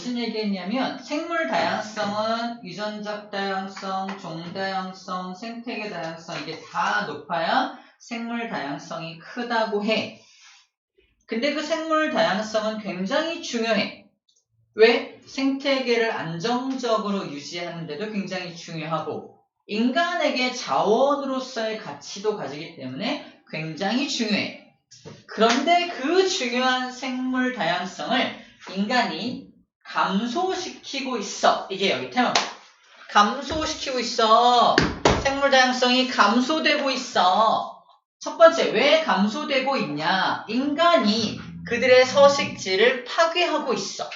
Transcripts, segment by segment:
무슨 얘기했냐면 생물 다양성은 유전적 다양성, 종다양성, 생태계 다양성 이게 다 높아야 생물 다양성이 크다고 해. 근데 그 생물 다양성은 굉장히 중요해. 왜? 생태계를 안정적으로 유지하는 데도 굉장히 중요하고 인간에게 자원으로서의 가치도 가지기 때문에 굉장히 중요해. 그런데 그 중요한 생물 다양성을 인간이 감소시키고 있어. 이게 여기 테마입니다. 감소시키고 있어. 생물 다양성이 감소되고 있어. 첫 번째, 왜 감소되고 있냐? 인간이 그들의 서식지를 파괴하고 있어.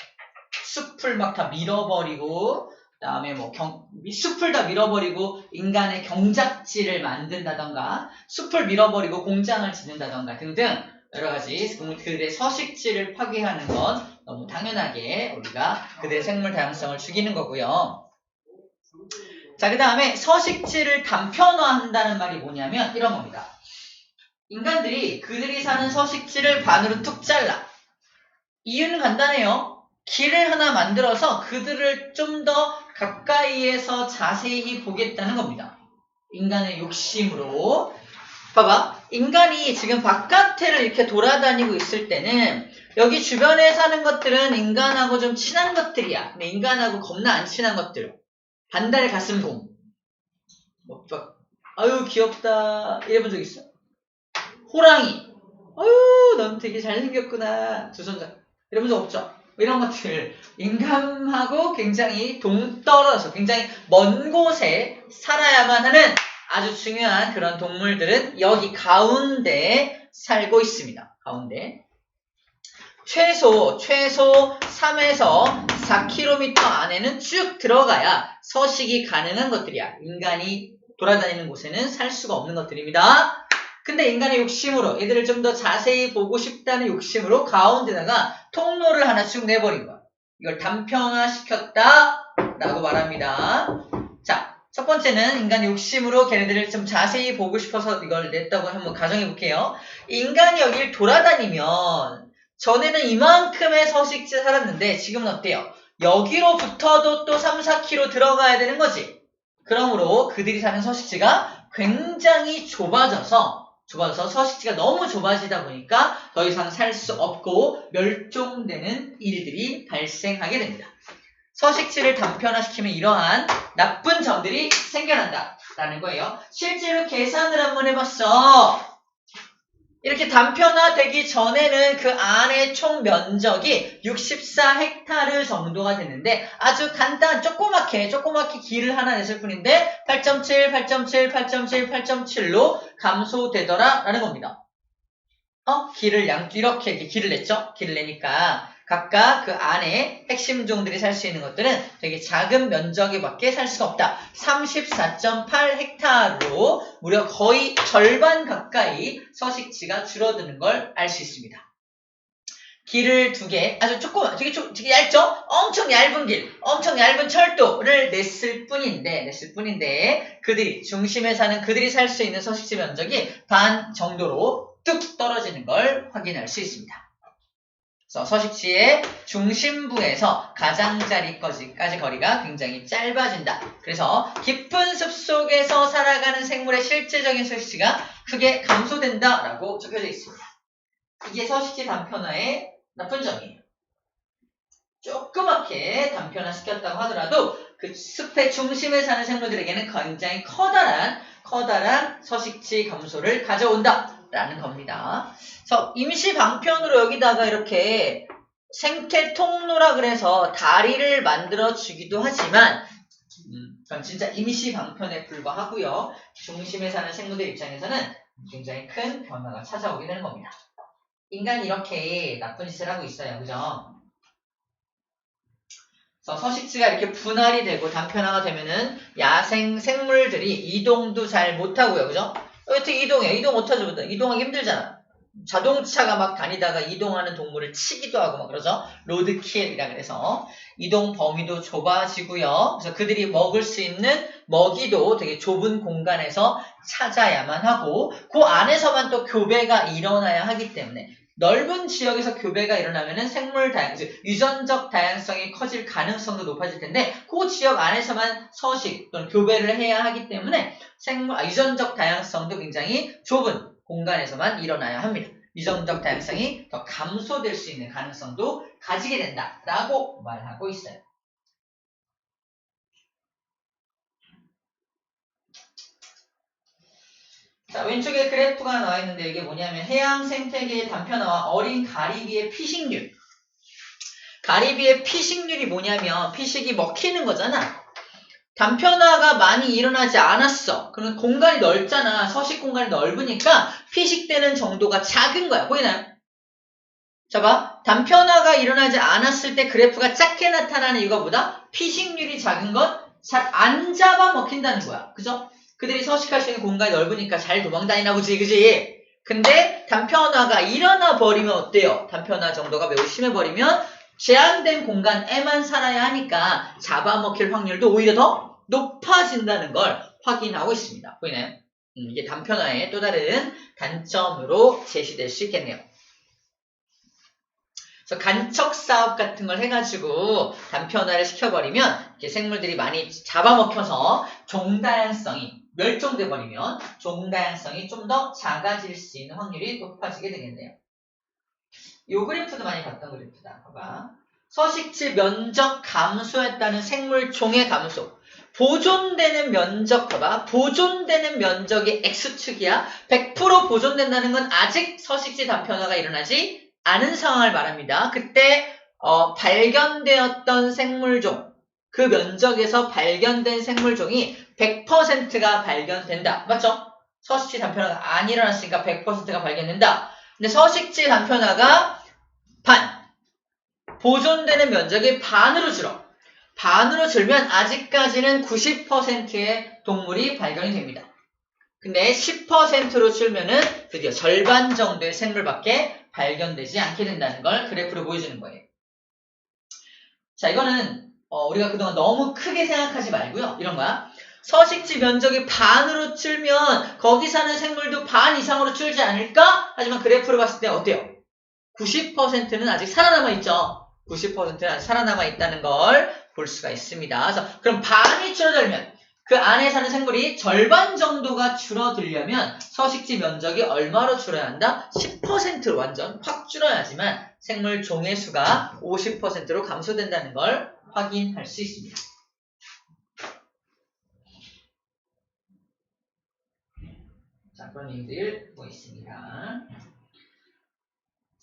숲을 막 다 밀어버리고, 그다음에 뭐 숲을 다 밀어버리고 인간의 경작지를 만든다던가, 숲을 밀어버리고 공장을 짓는다던가 등등 여러 가지 그들의 서식지를 파괴하는 건 너무 당연하게 우리가 그들의 생물 다양성을 죽이는 거고요. 자, 그 다음에 서식지를 단편화한다는 말이 뭐냐면 이런 겁니다. 인간들이 그들이 사는 서식지를 반으로 뚝 잘라. 이유는 간단해요. 길을 하나 만들어서 그들을 좀 더 가까이에서 자세히 보겠다는 겁니다. 인간의 욕심으로. 봐봐. 인간이 지금 바깥을 이렇게 돌아다니고 있을 때는 여기 주변에 사는 것들은 인간하고 좀 친한 것들이야. 근데 인간하고 겁나 안 친한 것들. 반달 가슴곰. 아유 귀엽다. 이래본 적 있어? 호랑이. 아유 넌 되게 잘생겼구나. 두손자. 이래본 적 없죠? 이런 것들 인간하고 굉장히 동떨어져서 굉장히 먼 곳에 살아야만 하는 아주 중요한 그런 동물들은 여기 가운데에 살고 있습니다. 가운데. 최소 3에서 4km 안에는 쭉 들어가야 서식이 가능한 것들이야. 인간이 돌아다니는 곳에는 살 수가 없는 것들입니다. 근데 인간의 욕심으로 얘들을 좀 더 자세히 보고 싶다는 욕심으로 가운데다가 통로를 하나 쭉 내버린 거야. 이걸 단편화시켰다 라고 말합니다. 자, 첫 번째는 인간의 욕심으로 걔네들을 좀 자세히 보고 싶어서 이걸 냈다고 한번 가정해 볼게요. 인간이 여기를 돌아다니면 전에는 이만큼의 서식지에 살았는데 지금은 어때요? 여기로부터도 또 3, 4km 들어가야 되는 거지. 그러므로 그들이 사는 서식지가 굉장히 좁아져서 서식지가 너무 좁아지다 보니까 더 이상 살 수 없고 멸종되는 일들이 발생하게 됩니다. 서식지를 단편화시키면 이러한 나쁜 점들이 생겨난다라는 거예요. 실제로 계산을 한번 해봤어. 이렇게 단편화되기 전에는 그 안에 총 면적이 64헥타르 정도가 되는데 아주 조그맣게 길을 하나 냈을 뿐인데 8.7, 8.7, 8.7, 8.7로 감소되더라 라는 겁니다. 이렇게 길을 냈죠? 길을 내니까 각각 그 안에 핵심 종들이 살 수 있는 것들은 되게 작은 면적에밖에 살 수가 없다. 34.8헥타르로 무려 거의 절반 가까이 서식지가 줄어드는 걸 알 수 있습니다. 길을 2개, 아주 되게 얇죠? 엄청 얇은 길, 엄청 얇은 철도를 냈을 뿐인데 그들이 중심에 사는 그들이 살 수 있는 서식지 면적이 반 정도로 뚝 떨어지는 걸 확인할 수 있습니다. 그래서 서식지의 중심부에서 가장자리까지 거리가 굉장히 짧아진다. 그래서 깊은 숲속에서 살아가는 생물의 실제적인 서식지가 크게 감소된다라고 적혀져 있습니다. 이게 서식지 단편화의 나쁜 점이에요. 조그맣게 단편화시켰다고 하더라도 그 숲의 중심에 사는 생물들에게는 굉장히 커다란 서식지 감소를 가져온다라는 겁니다. 그래서 임시 방편으로 여기다가 이렇게 생태 통로라 그래서 다리를 만들어 주기도 하지만 그건 진짜 임시 방편에 불과하고요. 중심에 사는 생물들 입장에서는 굉장히 큰 변화가 찾아오게 되는 겁니다. 인간이 이렇게 나쁜 짓을 하고 있어요. 그죠? 그래서 서식지가 이렇게 분할이 되고 단편화가 되면은 야생 생물들이 이동도 잘 못하고요. 그죠? 어떻게 이동해? 이동 못하죠. 이동하기 힘들잖아. 자동차가 막 다니다가 이동하는 동물을 치기도 하고 막 그러죠. 로드킬이라 그래서 이동 범위도 좁아지고요. 그래서 그들이 먹을 수 있는 먹이도 되게 좁은 공간에서 찾아야만 하고 그 안에서만 또 교배가 일어나야 하기 때문에 넓은 지역에서 교배가 일어나면은 유전적 다양성이 커질 가능성도 높아질 텐데 그 지역 안에서만 서식 또는 교배를 해야 하기 때문에 유전적 다양성도 굉장히 좁은 공간에서만 일어나야 합니다. 유전적 다양성이 더 감소될 수 있는 가능성도 가지게 된다라고 말하고 있어요. 자, 왼쪽에 그래프가 나와 있는데 이게 뭐냐면 해양 생태계의 단편화와 어린 가리비의 피식률. 가리비의 피식률이 뭐냐면 피식이 먹히는 거잖아. 단편화가 많이 일어나지 않았어. 그럼 공간이 넓잖아. 서식 공간이 넓으니까 피식되는 정도가 작은 거야. 보이나요? 자, 봐. 단편화가 일어나지 않았을 때 그래프가 작게 나타나는 이유가 뭐다? 피식률이 작은 건 잘 안 잡아먹힌다는 거야. 그죠? 그들이 서식할 수 있는 공간이 넓으니까 잘 도망다니나 보지, 그지? 근데 단편화가 일어나 버리면 어때요? 단편화 정도가 매우 심해버리면 제한된 공간에만 살아야 하니까 잡아먹힐 확률도 오히려 더 높아진다는 걸 확인하고 있습니다. 보이나요? 이게 단편화의 또 다른 단점으로 제시될 수 있겠네요. 그래서 간척 사업 같은 걸 해가지고 단편화를 시켜버리면 이렇게 생물들이 많이 잡아먹혀서 종다양성이 멸종돼버리면 종다양성이 좀 더 작아질 수 있는 확률이 높아지게 되겠네요. 이 그래프도 많이 봤던 그래프다. 봐봐. 서식지 면적 감소했다는 생물종의 감소. 보존되는 면적 봐봐. 보존되는 면적이 X축이야. 100% 보존된다는 건 아직 서식지 단편화가 일어나지 않은 상황을 말합니다. 그때 발견되었던 생물종, 그 면적에서 발견된 생물종이 100%가 발견된다. 맞죠? 서식지 단편화가 안 일어났으니까 100%가 발견된다. 근데 서식지 단편화가 보존되는 면적이 반으로 줄어. 반으로 줄면 아직까지는 90%의 동물이 발견이 됩니다. 근데 10%로 줄면은 드디어 절반 정도의 생물밖에 발견되지 않게 된다는 걸 그래프로 보여주는 거예요. 자, 이거는 우리가 그동안 너무 크게 생각하지 말고요. 이런 거야. 서식지 면적이 반으로 줄면 거기 사는 생물도 반 이상으로 줄지 않을까? 하지만 그래프로 봤을 때 어때요? 90%는 아직 살아남아 있죠. 90%는 아직 살아남아 있다는 걸 볼 수가 있습니다. 그래서 그럼 반이 줄어들면 그 안에 사는 생물이 절반 정도가 줄어들려면 서식지 면적이 얼마로 줄어야 한다? 10%로 완전 확 줄어야지만 생물 종의 수가 50%로 감소된다는 걸 확인할 수 있습니다. 자, 그런 얘기들 보고 있습니다.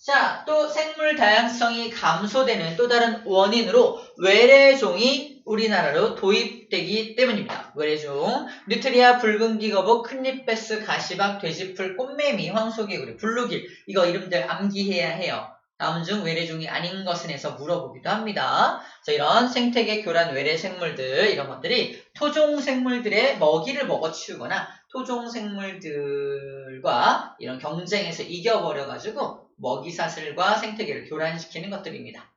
자, 또 생물 다양성이 감소되는 또 다른 원인으로 외래종이 우리나라로 도입되기 때문입니다. 외래종, 뉴트리아, 붉은기 거북, 큰잎베스, 가시박, 돼지풀, 꽃매미, 황소개구리, 블루길 이거 이름들 암기해야 해요. 다음 중 외래종이 아닌 것은 해서 물어보기도 합니다. 그래서 이런 생태계 교란 외래 생물들 이런 것들이 토종 생물들의 먹이를 먹어치우거나 토종 생물들과 이런 경쟁에서 이겨버려가지고 먹이사슬과 생태계를 교란시키는 것들입니다.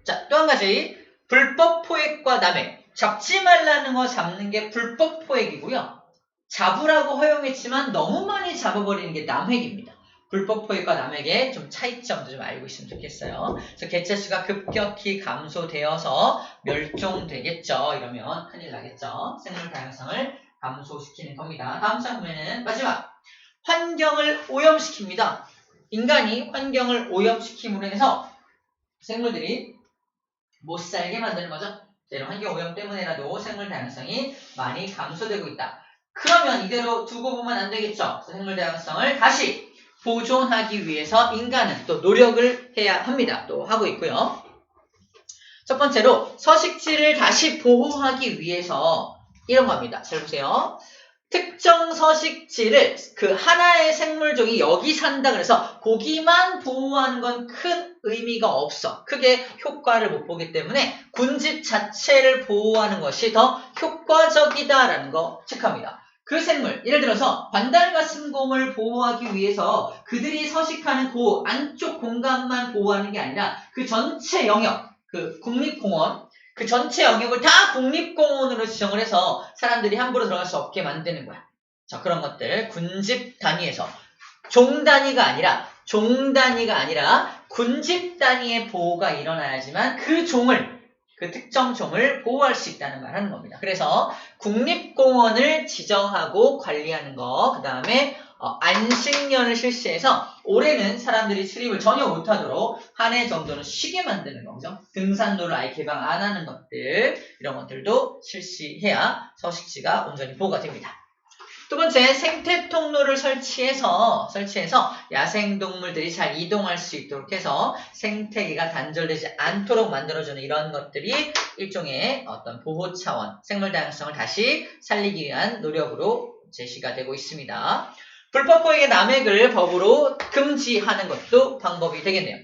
자, 또 한 가지 불법 포획과 남획. 잡지 말라는 거 잡는 게 불법 포획이고요. 잡으라고 허용했지만 너무 많이 잡아버리는 게 남획입니다. 불법 포획과 남획의 좀 차이점도 좀 알고 있으면 좋겠어요. 그래서 개체수가 급격히 감소되어서 멸종되겠죠. 이러면 큰일 나겠죠. 생물 다양성을 감소시키는 겁니다. 다음 장 보면은 마지막 환경을 오염시킵니다. 인간이 환경을 오염시킴으로 해서 생물들이 못 살게 만드는 거죠. 이런 환경 오염 때문에라도 생물 다양성이 많이 감소되고 있다. 그러면 이대로 두고 보면 안 되겠죠. 생물 다양성을 다시 보존하기 위해서 인간은 또 노력을 해야 합니다. 또 하고 있고요. 첫 번째로 서식지를 다시 보호하기 위해서 이런 겁니다. 잘 보세요. 특정 서식지를 그 하나의 생물종이 여기 산다 그래서 거기만 보호하는 건 큰 의미가 없어. 크게 효과를 못 보기 때문에 군집 자체를 보호하는 것이 더 효과적이다라는 거 체크합니다. 그 생물, 예를 들어서 반달가슴곰을 보호하기 위해서 그들이 서식하는 그 안쪽 공간만 보호하는 게 아니라 그 전체 영역, 그 국립공원, 그 전체 영역을 다 국립공원으로 지정을 해서 사람들이 함부로 들어갈 수 없게 만드는 거야. 자, 그런 것들 군집 단위에서 종 단위가 아니라 군집 단위의 보호가 일어나야지만 그 특정 종을 보호할 수 있다는 말 하는 겁니다. 그래서 국립공원을 지정하고 관리하는 거, 그 다음에 안식년을 실시해서 올해는 사람들이 출입을 전혀 못하도록 한 해 정도는 쉬게 만드는 거죠. 등산로를 아예 개방 안 하는 것들, 이런 것들도 실시해야 서식지가 온전히 보호가 됩니다. 두 번째, 생태 통로를 설치해서 야생동물들이 잘 이동할 수 있도록 해서 생태계가 단절되지 않도록 만들어주는 이런 것들이 일종의 어떤 보호 차원, 생물 다양성을 다시 살리기 위한 노력으로 제시가 되고 있습니다. 불법 포획의 남획을 법으로 금지하는 것도 방법이 되겠네요.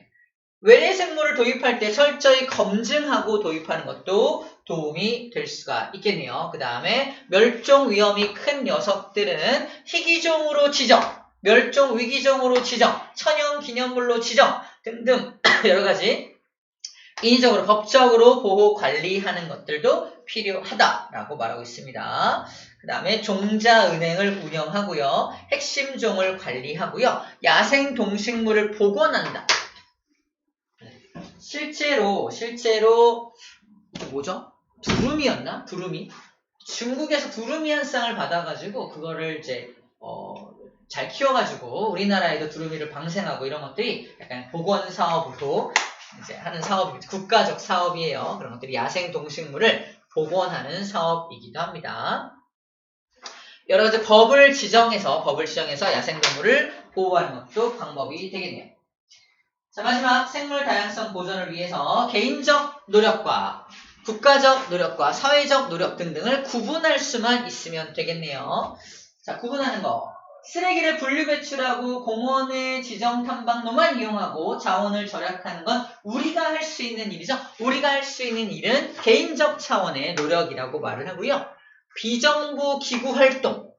외래 생물을 도입할 때 철저히 검증하고 도입하는 것도 도움이 될 수가 있겠네요. 그 다음에 멸종 위험이 큰 녀석들은 희귀종으로 지정, 멸종 위기종으로 지정, 천연기념물로 지정 등등 여러가지 인위적으로 법적으로 보호 관리하는 것들도 필요하다라고 말하고 있습니다. 그 다음에 종자은행을 운영하고요. 핵심 종을 관리하고요. 야생 동식물을 복원한다. 실제로 뭐죠? 두루미였나? 두루미? 중국에서 두루미 한 쌍을 받아가지고 그거를 이제 잘 키워가지고 우리나라에도 두루미를 방생하고 이런 것들이 약간 복원 사업으로 이제 하는 사업입니다. 국가적 사업이에요. 그런 것들이 야생 동식물을 복원하는 사업이기도 합니다. 여러 가지 법을 지정해서 야생동물을 보호하는 것도 방법이 되겠네요. 자, 마지막 생물 다양성 보존을 위해서 개인적 노력과 국가적 노력과 사회적 노력 등등을 구분할 수만 있으면 되겠네요. 자, 구분하는 거. 쓰레기를 분류 배출하고 공원의 지정 탐방로만 이용하고 자원을 절약하는 건 우리가 할 수 있는 일이죠. 우리가 할 수 있는 일은 개인적 차원의 노력이라고 말을 하고요. 비정부 기구 활동,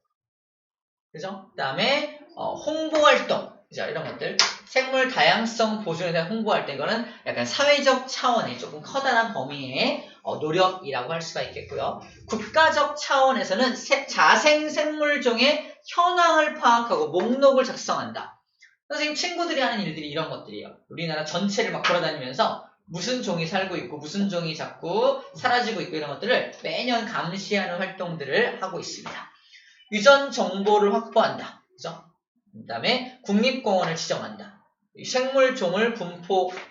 그죠? 그 다음에 홍보 활동, 그죠? 이런 것들. 생물 다양성 보존에 대한 홍보할 때 이거는 약간 사회적 차원의 조금 커다란 범위의 노력이라고 할 수가 있겠고요. 국가적 차원에서는 자생 생물종의 현황을 파악하고 목록을 작성한다. 선생님 친구들이 하는 일들이 이런 것들이에요. 우리나라 전체를 막 돌아다니면서 무슨 종이 살고 있고 무슨 종이 자꾸 사라지고 있고 이런 것들을 매년 감시하는 활동들을 하고 있습니다. 유전 정보를 확보한다. 그죠? 그 다음에 국립공원을 지정한다.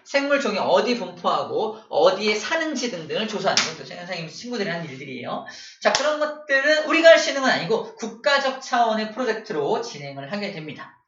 생물종이 어디 분포하고 어디에 사는지 등등을 조사하는 것도 선생님 친구들이 하는 일들이에요. 자, 그런 것들은 우리가 할 수 있는 건 아니고 국가적 차원의 프로젝트로 진행을 하게 됩니다.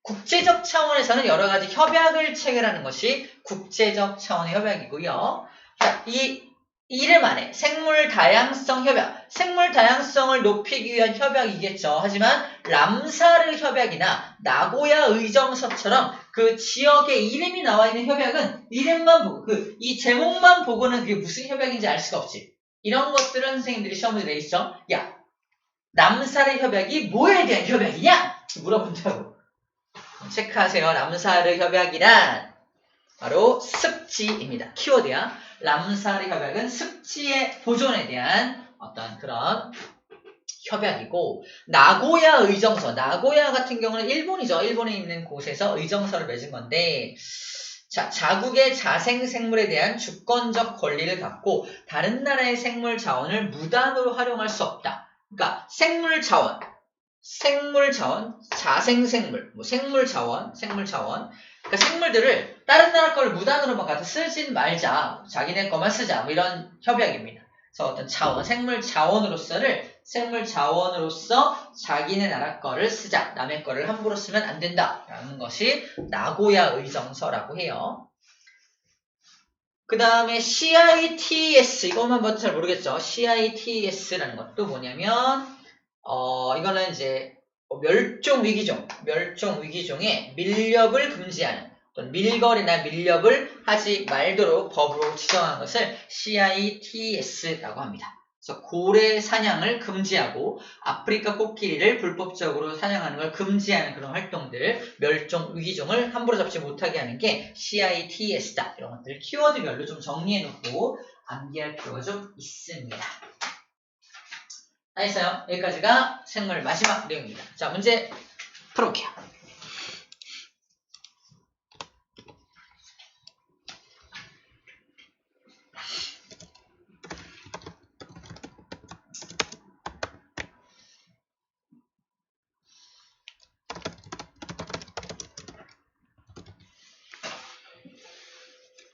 국제적 차원에서는 여러 가지 협약을 체결하는 것이 국제적 차원의 협약이고요. 자, 이 이름 안에 생물 다양성 협약, 생물 다양성을 높이기 위한 협약이겠죠. 하지만 람사르 협약이나 나고야 의정서처럼 그 지역의 이름이 나와 있는 협약은 이름만 보고 이 제목만 보고는 그게 무슨 협약인지 알 수가 없지. 이런 것들은 선생님들이 시험에 내 있어. 야, 람사르 협약이 뭐에 대한 협약이냐? 물어본다고. 체크하세요. 람사르 협약이란 바로 습지입니다. 키워드야. 람사르 협약은 습지의 보존에 대한 어떤 그런 협약이고, 나고야 의정서, 나고야 같은 경우는 일본이죠. 일본에 있는 곳에서 의정서를 맺은 건데, 자, 자국의 자생 생물에 대한 주권적 권리를 갖고 다른 나라의 생물 자원을 무단으로 활용할 수 없다. 그러니까 생물 자원, 자생생물, 생물 자원. 그러니까 생물들을 다른 나라 거를 무단으로 막 갖다 쓰진 말자. 자기네 거만 쓰자. 뭐 이런 협약입니다. 그래서 어떤 자원, 생물 자원으로서 자기네 나라 거를 쓰자. 남의 거를 함부로 쓰면 안 된다라는 것이 나고야 의정서라고 해요. 그 다음에 CITES, 이것만 봐도 잘 모르겠죠. CITES라는 것도 뭐냐면 이거는 이제 멸종 위기종의 밀렵을 금지하는 어떤 밀거래나 밀렵을 하지 말도록 법으로 지정한 것을 CITES라고 합니다. 그래서 고래 사냥을 금지하고 아프리카 코끼리를 불법적으로 사냥하는 걸 금지하는 그런 활동들, 멸종 위기종을 함부로 잡지 못하게 하는 게 CITES다. 이런 것들을 키워드별로 좀 정리해놓고 암기할 필요가 좀 있습니다. 다 했어요. 여기까지가 생물 마지막 내용입니다. 자, 문제 풀어볼게요.